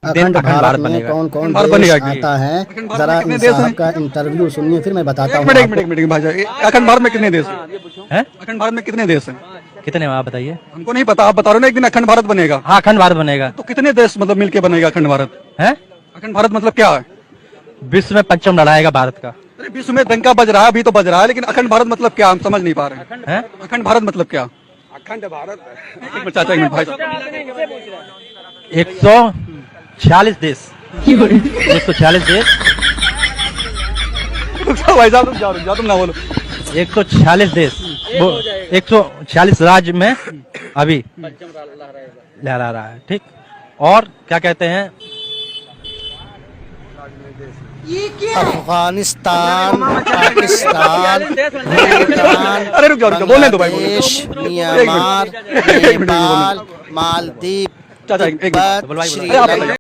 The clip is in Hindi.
अखंड भारत में कौन कौन देश आता है, जरा इन साहब का इंटरव्यू सुनिए, फिर मैं बताता हूँ। एक मिनट भाई, अखंड भारत में कितने देश हैं? अखंड भारत में कितने देश हैं? कितने आप बताइए। हमको नहीं पता, आप बता रहे हो ना एक दिन अखंड भारत बनेगा। हाँ, अखंड भारत बनेगा। तो कितने देश मतलब मिलके बनेगा अखंड भारत? है अखंड भारत मतलब क्या है? विश्व में पंचम लड़ाएगा भारत का। अरे विश्व में डंका बज रहा है, अभी तो बज रहा है, लेकिन अखंड भारत मतलब क्या, हम समझ नहीं पा रहे हैं। अखंड भारत मतलब क्या? अखंड भारत, एक मिनट चाचा, एक मिनट भाई साहब, 146 देश, 146 देश, भाई साहब रुक जाओ तुम ना बोलो। 146 देश, 146 राज्य में अभी लहरा रहा है। ठीक, और क्या कहते हैं, अफगानिस्तान, पाकिस्तान, भूटान, अरे रुक जाओ बोलने दो भाई, बांग्लादेश, म्यांमार, नेपाल, मालदीव, चाचा एक तिब्बत, श्रीलंका।